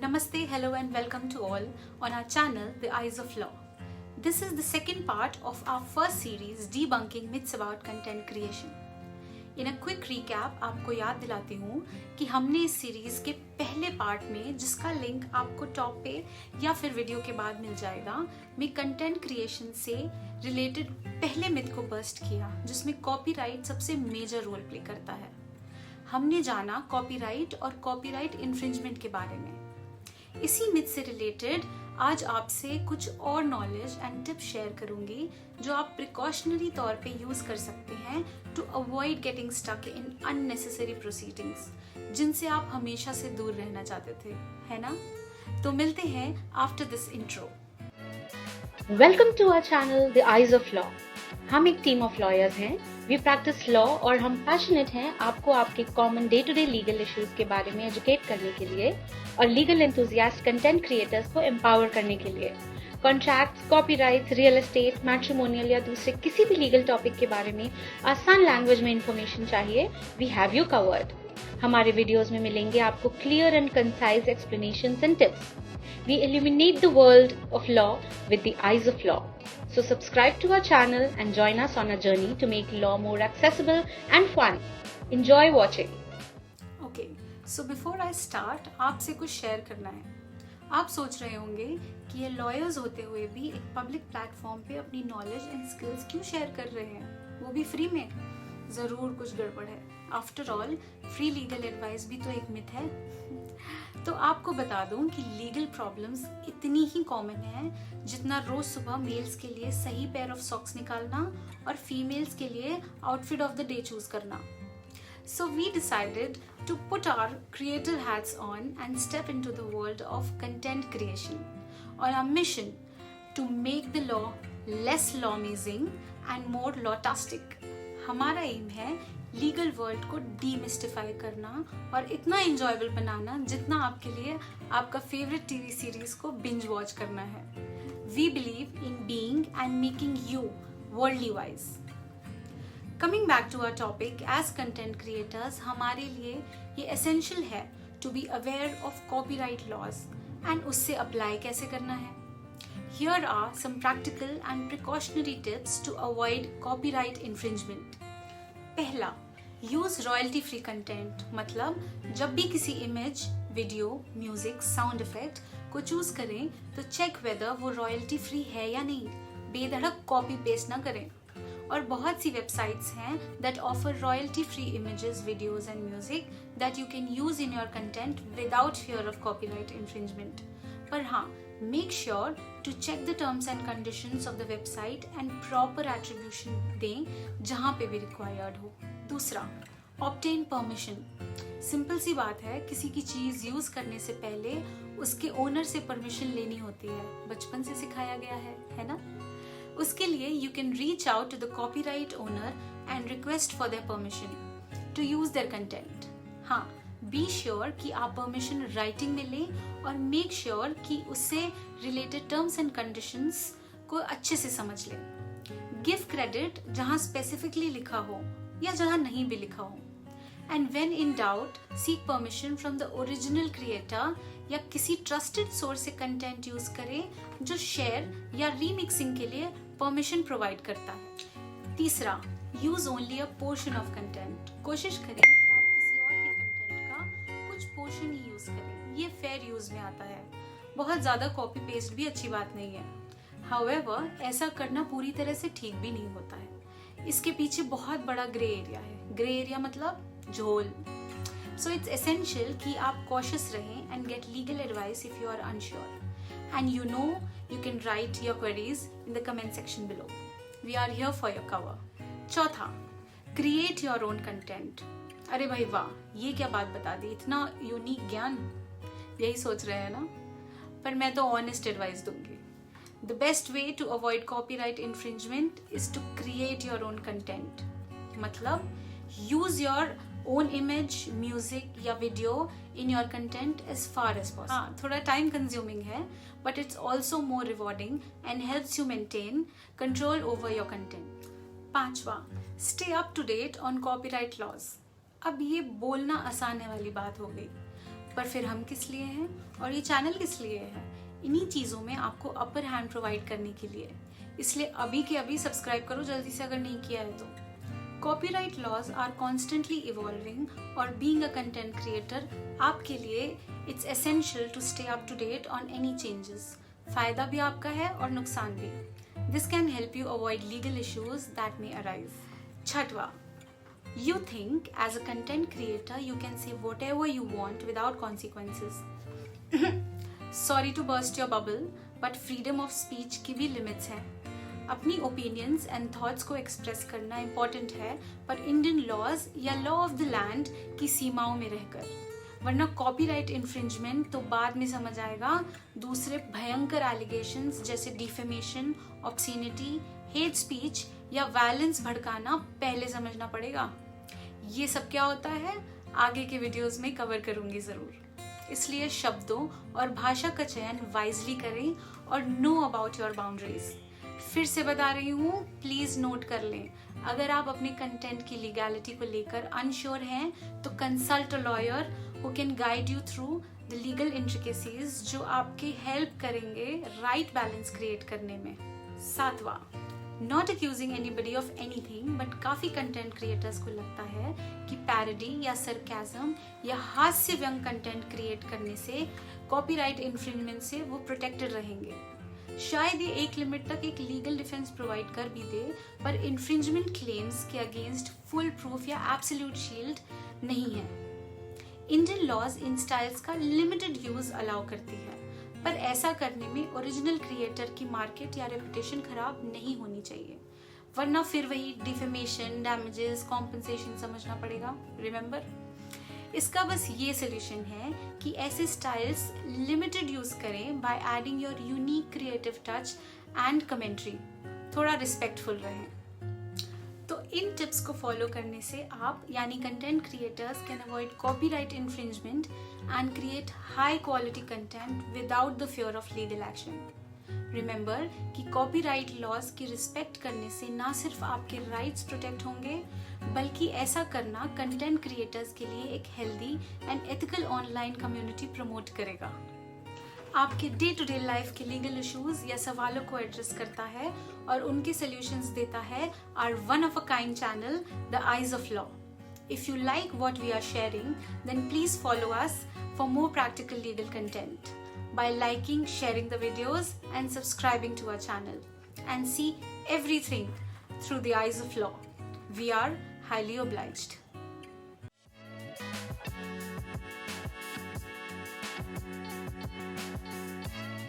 Namaste, hello, and welcome to all on our channel, The Eyes of Law. This is the second part of our first series, Debunking Myths About Content Creation. In a quick recap, आपको याद दिलाती हूँ कि हमने इस series के पहले part में, जिसका लिंक आपको टॉप पे या फिर वीडियो के बाद मिल जाएगा, में कंटेंट क्रिएशन से रिलेटेड पहले मिथ को बस्ट किया, जिसमें कॉपीराइट सबसे मेजर रोल प्ले करता है. हमने जाना कॉपीराइट और कॉपीराइट इन्फ्रिंजमेंट के बारे में. इसी मिथ से रिलेटेड आज आपसे कुछ और नॉलेज एंड टिप्स शेयर करूंगी जो आप प्रिकॉशनरी तौर पे यूज कर सकते हैं to avoid getting stuck in unnecessary proceedings, जिनसे आप हमेशा से दूर रहना चाहते थे, है ना? तो मिलते हैं after this intro. Welcome to our channel the eyes of law. हम एक टीम ऑफ लॉयर्स हैं. वी प्रैक्टिस लॉ और हम पैशनेट हैं आपको आपके common day to day legal issues के बारे में एजुकेट करने के लिए और लीगल एंथुसियास्ट कंटेंट क्रिएटर्स को एम्पावर करने के लिए. Contracts, copyrights, real estate, matrimonial या दूसरे किसी भी लीगल टॉपिक के बारे में आसान लैंग्वेज में इंफॉर्मेशन चाहिए, वी हैव यू कवर्ड. हमारे वीडियोस में मिलेंगे आपको clear and concise explanations and tips. We illuminate the world of law with the eyes of law. So subscribe to our channel and join us on a journey to make law more accessible and fun. Enjoy watching. Okay, so before I start, आपसे कुछ share करना है. आप सोच रहे होंगे कि ये लॉयर्स होते हुए भी एक पब्लिक प्लेटफॉर्म पे अपनी नॉलेज एंड स्किल्स क्यों शेयर कर रहे हैं, वो भी फ्री में. जरूर कुछ गड़बड़ है. After all, free legal advice भी तो एक मिथ है. तो आपको बता दूं कि लीगल प्रॉब्लम्स इतनी ही कॉमन है जितना रोज सुबह मेल्स के लिए सही पेयर ऑफ सॉक्स निकालना और फीमेल्स के लिए outfit of the day choose करना. So we decided to put our creative hats on and step into the world of content creation on our mission to make the law less law-mazing and more law-tastic. हमारा M है legal world को demystify करना और इतना enjoyable बनाना जितना आपके लिए आपका फेवरेट टीवी सीरीज को बिंज वॉच करना है. We believe in being and making you worldly wise. Coming back to our topic, as content creators हमारे लिए ये एसेंशियल है to be aware of copyright laws and उससे अप्लाई कैसे करना है. Here are some practical and precautionary tips to avoid copyright infringement. पहला, use royalty free content. मतलब जब भी किसी image, video, music, sound effect को चूज करें तो चेक वेदर वो रॉयल्टी फ्री है या नहीं. बेधड़क कॉपी पेस्ट ना करें. और बहुत सी वेबसाइट्स हैं that offer royalty free images, videos and music that you can use in your content without fear of copyright infringement. पर हाँ, make sure to check the terms and conditions of the website and proper attribution दें जहां पे भी required हो. दूसरा, obtain permission. Simple सी बात है, किसी की चीज यूज करने से पहले उसके ओनर से परमिशन लेनी होती है. बचपन से सिखाया गया है ना? उसके लिए you can reach out to the copyright owner and request for their permission to use their content. हाँ, बी श्योर कि आप परमिशन राइटिंग में लें और मेक श्योर कि उससे रिलेटेड टर्म्स एंड कंडीशंस को अच्छे से समझ लें. गिव क्रेडिट जहां स्पेसिफिकली लिखा हो या जहां नहीं भी लिखा हो. And when in doubt, seek permission from the original creator या किसी ट्रस्टेड सोर्स से कंटेंट यूज करें जो शेयर या रीमिक्सिंग के लिए परमिशन प्रोवाइड करता है. तीसरा, use only a portion of content. कोशिश करें पोर्शन ही यूज करें. ये फेयर यूज में आता है. बहुत ज्यादा कॉपी पेस्ट भी अच्छी बात नहीं है. हाउएवर, ऐसा करना पूरी तरह से ठीक भी नहीं होता है. इसके पीछे बहुत बड़ा ग्रे एरिया है. ग्रे एरिया मतलब झोल. सो इट्स एसेंशियल कि आप कॉशियस रहें and get legal advice if you are unsure. And you know you can write your queries in the comment section below. We are here for your cover. चौथा, create your own content. अरे भाई वाह, ये क्या बात बता दी, इतना unique ज्ञान. यही सोच रहे हैं ना? पर मैं तो ऑनेस्ट एडवाइस दूंगी. The best way to avoid copyright infringement is to create your own content. मतलब use your own image, music या video in your content as far as possible. हाँ, थोड़ा टाइम कंज्यूमिंग है, but it's also more rewarding and helps you maintain control over your content. पांचवा, stay up to date on copyright laws. अब ये बोलना आसान वाली बात हो गई, पर फिर हम किस लिए हैं और ये चैनल किस लिए है? इन्हीं चीज़ों में आपको अपर हैंड प्रोवाइड करने के लिए। इसलिए अभी के अभी सब्सक्राइब करो जल्दी से अगर नहीं किया है तो। Copyright laws are constantly evolving और बीइंग अ कंटेंट क्रिएटर आपके लिए it's essential to stay up to date on any changes. फायदा भी आपका है और नुकसान भी। This can help you avoid legal issues that may arise. छठवा, you think as a content creator you can say whatever you want without consequences. Sorry to burst your bubble, but freedom of speech की भी limits हैं। अपनी opinions and thoughts को express करना important है, पर Indian laws या law of the land की सीमाओं में रहकर, वरना copyright infringement तो बाद में समझ आएगा। दूसरे भयंकर allegations जैसे defamation, obscenity, hate speech या वायलेंस भड़काना पहले समझना पड़ेगा। ये सब क्या होता है आगे के वीडियोस में कवर करूंगी जरूर। इसलिए शब्दों और भाषा का चयन वाइजली करें और नो अबाउट योर बाउंड्रीज। फिर से बता रही हूँ, प्लीज नोट कर लें। अगर आप अपने कंटेंट की लीगैलिटी को लेकर अनश्योर हैं तो consult a lawyer who can guide you through the legal intricacies, जो आपकी हेल्प करेंगे राइट बैलेंस क्रिएट करने में। सातवां, not accusing anybody of anything, but काफ़ी कंटेंट क्रिएटर्स को लगता है कि पैरोडी या सरकाज़म या हास्य व्यंग कंटेंट क्रिएट करने से कॉपीराइट इन्फ्रिंजमेंट से वो प्रोटेक्टेड रहेंगे। शायद ये एक लिमिट तक एक लीगल डिफेंस प्रोवाइड कर भी दे, पर इन्फ्रिंजमेंट क्लेम्स के अगेंस्ट फुल प्रूफ या एब्सोल्यूट शील्ड नहीं है। इंडियन लॉज इन स्टाइल्स का लिमिटेड यूज अलाउ करती है, पर ऐसा करने में ओरिजिनल क्रिएटर की मार्केट या रेपुटेशन खराब नहीं होनी चाहिए, वरना फिर वही डिफेमेशन, डैमेजेस, कॉम्पनसेशन समझना पड़ेगा। रिमेंबर, इसका बस ये सोल्यूशन है कि ऐसे स्टाइल्स लिमिटेड यूज करें by adding your unique creative touch and commentary. थोड़ा रिस्पेक्टफुल रहें। तो इन टिप्स को फॉलो करने से आप यानी content creators can avoid copyright infringement and create high quality content without the fear of legal action. Remember कि copyright laws की respect करने से ना सिर्फ आपके rights protect होंगे, बल्कि ऐसा करना content creators के लिए एक healthy and ethical online community promote करेगा। आपके डे टू डे लाइफ के लीगल इश्यूज या सवालों को एड्रेस करता है और उनके सॉल्यूशंस देता है our one of a kind channel, The Eyes of Law. If you like what we are sharing, then please follow us for more practical legal content by liking, sharing the videos and subscribing to our channel, and see everything through the eyes of law. We are highly obliged.